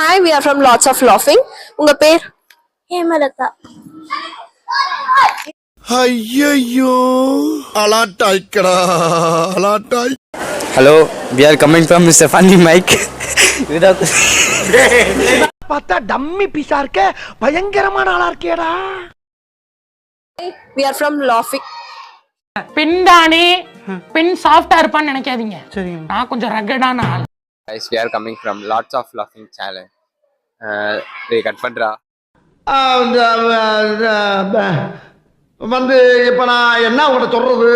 Hi, we are from Lots of Laughing. உங்க பேர்? ஹேமலதா. ஐயோ அலாட்டாய்க்கடா அலாட்டாய். Hello, we are coming from Mr. Funny Mike. Without பார்த்தா dummy பீஸா இருக்க, பயங்கரமான ஆளா இருக்கேடா. We are from Laughing. பின்டானே பின் சாஃப்டா இருப்பான்னு நினைக்காதீங்க. நான் கொஞ்சம் ரகடான ஆள். Guys, we are coming from Lots of Laughing channel. Cut பண்றா. வந்து இப்ப நான் என்ன உங்கள்கிட்ட சொல்றது?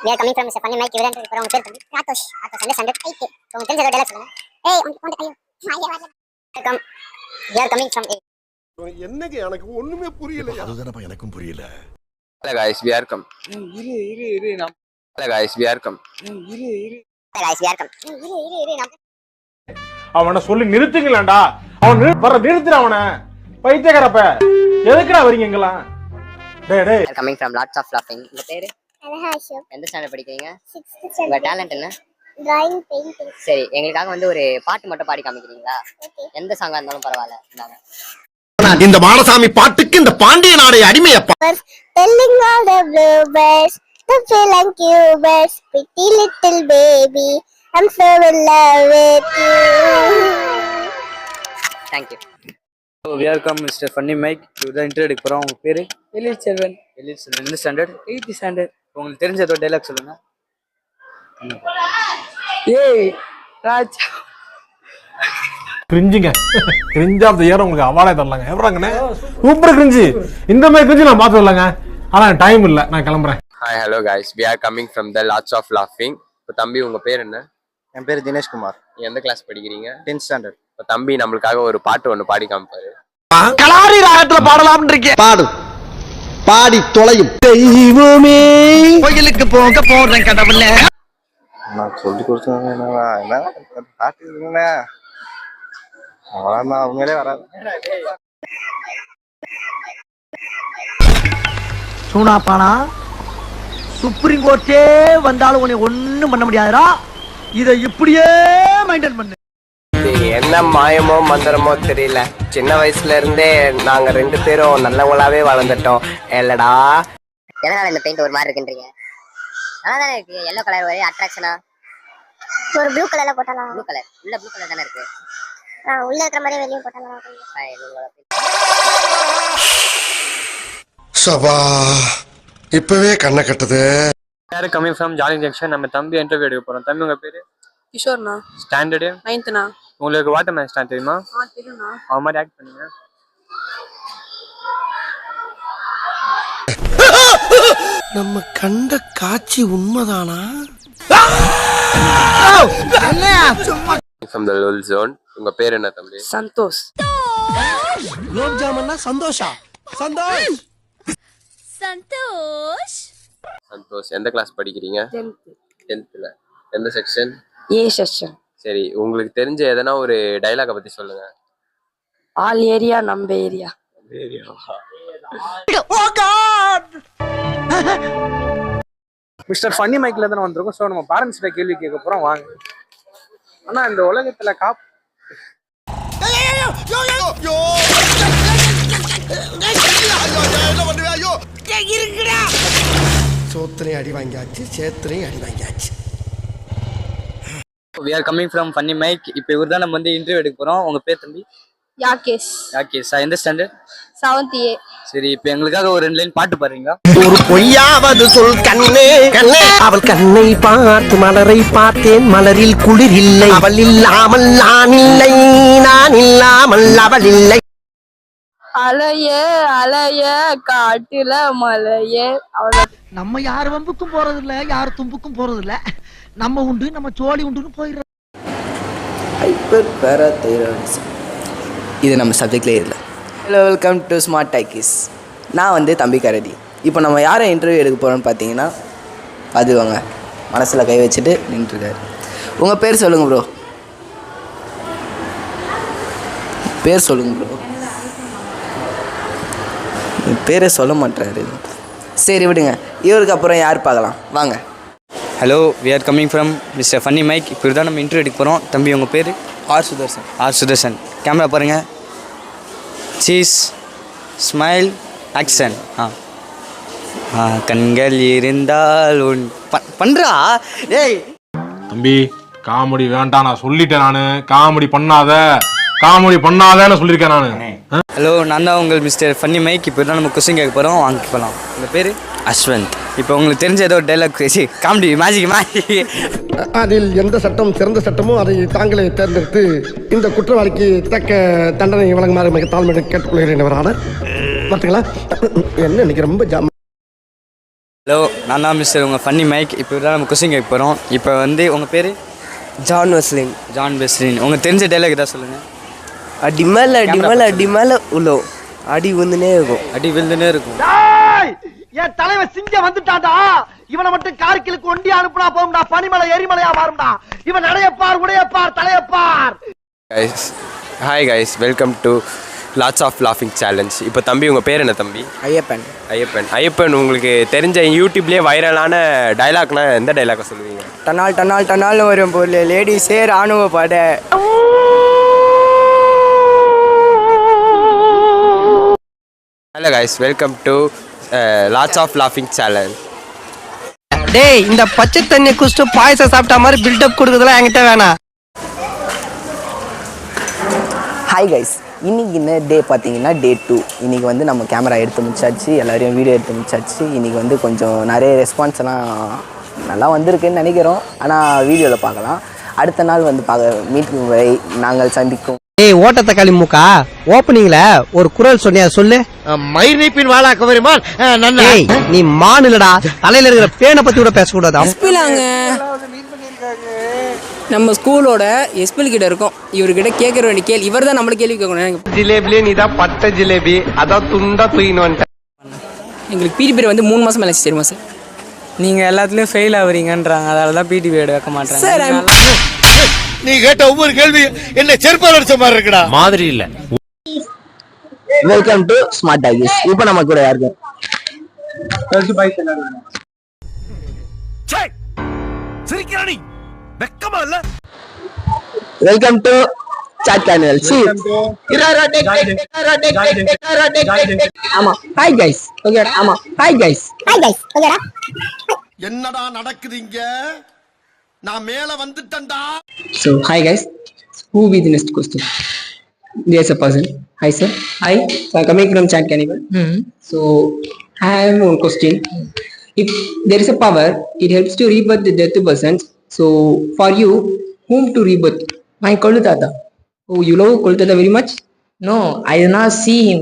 We are coming from Mr. Funny Mike. இவரேன் இப்போ உங்க பேர் வந்து ராதோஷ். ராதோஷ் வந்து சண்டை கைக்கு. உங்க தெரிஞ்ச டயலாக் சொல்லுங்க. ஏய் உங்க ஐயோ. Welcome. We are coming from என்னங்க எனக்கு ஒண்ணுமே புரியல. அதுதானப்பா எனக்கும் புரியல. Hello guys, we are come. இரு நாம். Hello guys, we are come. இரு. guys. We are come. இரு. அவனை சொல்லி நிறுத்துங்களேன்டா. அவன் நிறுத்துற அவனை. பைத்தியக்காரப்ப. எதுக்குடா வரீங்க இங்கலாம்? டேய். We are coming from Lots of Laughing. உங்க பேரு? அனஹாஷம். எந்த ஸ்டாண்டர்ட் படிக்கிறீங்க? 6th standard. உங்க டாலன்ட் என்ன? Drawing painting. சரி, எங்களுக்காக வந்து ஒரு பாட்டு மட்டும் பாடி காமிக்கிறீங்களா? ஓகே. எந்த சாங்கா இருந்தாலும் பரவாயில்லை. இந்தாங்க. இந்த மாடசாமி பாட்டுக்கு இந்த பாண்டிய நாடே அடிமையப்பா. Telling all the bluebirds, the feeling cubers, pretty little baby, I'm so in love with you. Thank you. we are come Mr. Funny Mike. இவர்தான் இன்டர்வியூ எடுக்க போறோம். உங்க பேரு? எலிட் செல்வன். எந்த ஸ்டாண்டர்ட்? 8th standard. உங்களுக்கு தெரிஞ்ச ஏதோ டயலாக் சொல்லுங்க. ஏய் ராஜா. கிரிஞ்சிங்க. கிரிஞ்ச் ஆஃப் தி இயர் உங்களுக்கு அவார்டே தரலாங்க. எப்பறாங்கண்ணே? Super cringey. இந்த மாதிரி கிரிஞ்சி நான் பார்த்து வரலங்க. ஆனா டைம் இல்ல, நான் கிளம்புறேன். Hi, hello guys. We are coming from the Lots of Laughing. இப்போ தம்பி உங்க பேர் என்ன? என் பேர் தினேஷ்குமார். நீ எந்த கிளாஸ் படிக்கிறீங்க? 10th standard. இப்போ தம்பி நம்மளுக்காக ஒரு பாட்டு ஒன்று பாடி காமிப்பாரு. கலாரி ராகத்துல பாடலாம்னு இருக்கேன். பாடு. பாடி தொலையும். தெய்வமே கோயிலுக்கு போக போறேன் கடவுளே. நான் சொல்லி கொடுத்தேன். என்ன பாட்டு இருக்குண்ணே. அவ்வளோதான், உண்மையிலே வராது. சூனாப்பானா சுப்ரீம் கோர்ட்டே வந்தாலும் உன்னை ஒண்ணும் பண்ண முடியாதுடா. இதை இப்படியே மெயின்டைன் பண்ணு. என்ன மாயமோ மந்திரமோ தெரியல, சின்ன வயசுல இருந்தே நாங்க 2 பேரும் நல்லவங்களாவே வளர்ந்துட்டோம் இல்லடா. எதனால இந்த பெயிண்ட் ஒரு மாதிரி இருக்குன்றீங்க? நல்லா தானே இருக்கு. yellow கலர் ஒரே அட்ராக்ஷனா. ஒரு ப்ளூ கலர்ல போடலாம். ப்ளூ கலர் உள்ள ப்ளூ கலர் தானே இருக்கு. உள்ள இருக்கிற மாதிரி வெளிய போடலாம். சபா இப்பவே கண்ணை கட்டுது. we are coming from Jolly Junction. நம்ம தம்பி இன்டர்வியூ எடுக்க போறோம். தம்பி உங்க பேரு? கிஷோர்ண்ணா. ஸ்டாண்டர்டு? 9th. உங்களுக்கு வாட்டர் மேன் ஸ்டாண்ட் தெரியுமா? தெரியும்ண்ணா. அவ மாதிரி ஆக்ட் பண்ணுங்க. நம்ம கண்ட காட்சி உண்மைதானா? From the Lul Zone. உங்க பேர் என்ன தம்பி? சந்தோஷ். குலோப் ஜாமுன்னா சந்தோஷா. சந்தோஷ். சந்தோஷ். எந்த கிளாஸ் படிக்கிறீங்க? 10th. எந்த செக்ஷன்? A section. சரி, உங்களுக்கு தெரிஞ்ச எதனா ஒரு டைலாக பத்தி சொல்லுங்க. ஆல் ஏரியா நம்ம ஏரியா. மிஸ்டர் ஃபன்னி மைக்ல தானே வந்திருக்கோம். ஸோ நம்ம பேரண்ட்ஸ்கிட்ட கேள்வி கேட்க போறோம். வாங்க. ஆனா இந்த உலகத்துல சோத்திரையும் அடி வாங்கியாச்சு, சேத்திரையும் அடி வாங்கியாச்சு. we are coming from Funny Mike. இப்போ இவர் தான் நம்ம வந்து இன்டர்வியூ எடுக்க போறோம். உங்க பேர் தம்பி? யாகேஷ். யாகேஷ். எந்த ஸ்டாண்டர்ட்? 7th A. சரி, இப்போ எங்களுக்காக ஒரு 2 லைன் பாட்டு பாடுறீங்களா? ஒரு பொய்யாவது சொல் கண்ணே கண்ணே. அவள் கண்ணை பார்த்து மலரை பார்த்தேன், மலரில் குளிர் இல்லை. அவள் இல்லாமல் நான் இல்லை, நான் இல்லாமல் அவள் இல்லை. அலைய அலைய காட்டுல மலைய. நம்ம யார் வம்புக்கும் போறது இல்ல, யார் தும்புக்கும் போறது இல்ல. நம்ம உண்டு, நம்ம சோழி உண்டுன்னு போயிடுறோம். ஹைப்பர் பேராதைராய்டிசம் இது நம்ம சப்ஜெக்ட்லேயே இல்லை. Hello, welcome to smart tykes. நான் வந்து தம்பி கரடி. இப்போ நம்ம யாரை இன்டர்வியூ எடுக்க போகிறோம்னு பார்த்தீங்கன்னா அதுவாங்க மனசில் கை வச்சுட்டு நின்றுருக்காரு. உங்கள் பேர் சொல்லுங்கள் ப்ரோ. பேர் சொல்லுங்கள் ப்ரோ. பேரே சொல்ல மாட்டாரு. சரி விடுங்க, இவருக்கு அப்புறம் யார் பார்க்கலாம் வாங்க. Hello, we are coming from Mr. Funny Mike. இப்போ தான் நம்ம இன்டர்வியூ எடுக்க போகிறோம். தம்பி உங்கள் பேர்? ஆர் சுதர்சன். கேமரா பாருங்க. Cheese, smile, action. கண்கள் இருந்தால் பண்றா. ஏய் தம்பி காமெடி வேண்டாம், நான் சொல்லிட்டேன். நானு காமெடி பண்ணாதேன்னு சொல்லியிருக்கேன் நானு. ஹலோ, நான் தான் உங்கள் மிஸ்டர் ஃபன்னி மைக். இப்போ தான் நம்ம கொஸ்டின் கேட்க போகிறோம். வாங்க போகலாம். உங்கள் பேர் அஸ்வந்த். இப்போ உங்களுக்கு தெரிஞ்ச ஏதோ டைலாக் பேசி காமெடி மேஜிக். அதில் எந்த சட்டம் சிறந்த சட்டமோ அதை தாங்களே தேர்ந்தெடுத்து இந்த குற்றவாளிக்கு தக்க தண்டனை வழங்குமாறு மிக தாழ்மையுடன் கேட்டுக்கொள்கிறேன். பார்த்தீங்களா என்ன இன்னைக்கு ரொம்ப ஹலோ, நான் தான் மிஸ்டர் உங்கள் ஃபன்னி மைக். இப்போ தான் நம்ம கொஸ்டின் கேட்க போகிறோம். இப்போ வந்து உங்கள் பேர் ஜான் வெஸ்லின். உங்களுக்கு தெரிஞ்ச டைலாக் ஏதாவது சொல்லுங்கள். அடி மேல உள்ள அடி விழுந்துனே இருக்கும். என் தலைவன் சிங்கம் வந்துட்டான்டா. இவனை மட்டும் கார்கிலுக்கு ஒண்டி அனுப்புனா போகும்டா. பனிமலை எரிமலையா மாறும்டா. இவன் நடையப்பார், உடையப்பார், தலையப்பார். Hi guys, welcome to lots of லாஃபிங் சேலஞ்ச். இப்போ தம்பி உங்கள் பேர் என்ன தம்பி? ஐயப்பன். உங்களுக்கு தெரிஞ்ச யூடியூப்லேயே வைரலான டைலாக்னா எந்த டைலாக்கை சொல்லுவீங்க? டனால் வரும் போல லேடிஸே ராணுவ படை. Hello guys, welcome to lots of லாஃபிங் சேலஞ்ச். டேய், இந்த பச்சை தண்ணி குடிச்சிட்டு பாயசம் சாப்பிட்ட மாதிரி பில்டப் கொடுக்குறதுலாம் என்கிட்ட வேணாம். ஹாய் கைஸ், இன்றைக்கி என்ன டே பார்த்தீங்கன்னா டே 2. இன்றைக்கி வந்து நம்ம கேமரா எடுத்து முடிச்சாச்சு, எல்லோரையும் வீடியோ எடுத்து முடிச்சாச்சு. இன்றைக்கி வந்து கொஞ்சம் நிறைய ரெஸ்பான்ஸ் எல்லாம் நல்லா வந்திருக்குன்னு நினைக்கிறோம். ஆனால் வீடியோவில் பார்க்கலாம். அடுத்த நாள் வந்து மீட்கும் வரை நாங்கள் சந்திக்கும். ஏய் ஓட்ட தக்காளி மூக்கா, ஓப்பனிங்ல ஒரு குரல் சொன்னியா சொல்லு. மயிர் நீப்பின் வாழா கவரிமான். ஏய் நீ மானுலடா, தலையில இருக்கிற பேனை பத்தி கூட பேசக்கூடாது. எஸ்பிலாங்க நம்ம ஸ்கூலோட எஸ்பில் கிட்ட இருக்கும். இவர்கிட்ட கேட்கற வேண்டிய கேள்வி இவர் தான் நம்மளுக்கு கேள்வி கேட்கணும். ஜிலேபிலே நீ தான் பட்ட ஜிலேபி, அதான் துண்டா தூக்கின்னு வந்துட்டேன். எங்களுக்கு பிடி பீரியட் வந்து 3 மாசம் மேலே தெரியுமா சார்? நீங்கள் எல்லாத்துலேயும் ஃபெயில் ஆகுறீங்கன்றாங்க, அதனால தான் பிடி பீரியட் வைக்க மாட்டாங்க சார். நீ கேட்ட ஒவ்வொரு கேள்வி என்ன செருப்பால் அடிச்ச மாதிரி இருக்குடா. மாதிரி இல்ல. Welcome to smart talkies. இப்போ நம்ம கூட யாருக்கு வெல்கம் டு சாட் சேனல். ஆமா ஹாய் கைஸ். ஓகேடா. ஆமா ஹாய் கைஸ். ஓகேடா. என்னடா நடக்குது இங்க? நான் மேல வந்துட்டேன்டா. So hi guys, who will be the next question? There's a person. Hi sir. Hi. So I'm coming from Chat Cannibal. So I have one question. If there is a power, it helps to rebirth the dead persons. So for you, whom to rebirth? My Kolutata. Oh, you love Kolutata very much? No, I do not see him.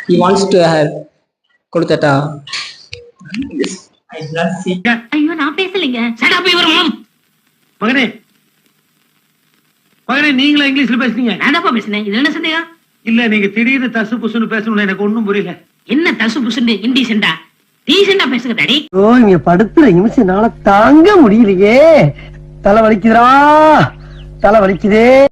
He wants to have Kolutata. ஐயோ நான் பேசலைங்க. மகனே நீங்களா இங்கிலீஷ்ல பேசுறீங்க? நான் தான் பேசுனேன். இது என்ன சந்தேகம்? இல்ல, நீங்க திடீர்னு தசு புசுன்னு பேசணும், எனக்கு ஒண்ணும் புரியல. என்ன தசு புசுன்னு இன்டீசென்டா? டீசென்டா பேசுங்க டாடி. ஓ, இங்க படுத்துற நிமிஷம் நாள தாங்க முடியலையே. தலை வலிக்குதுடா, தலை வலிக்குதே.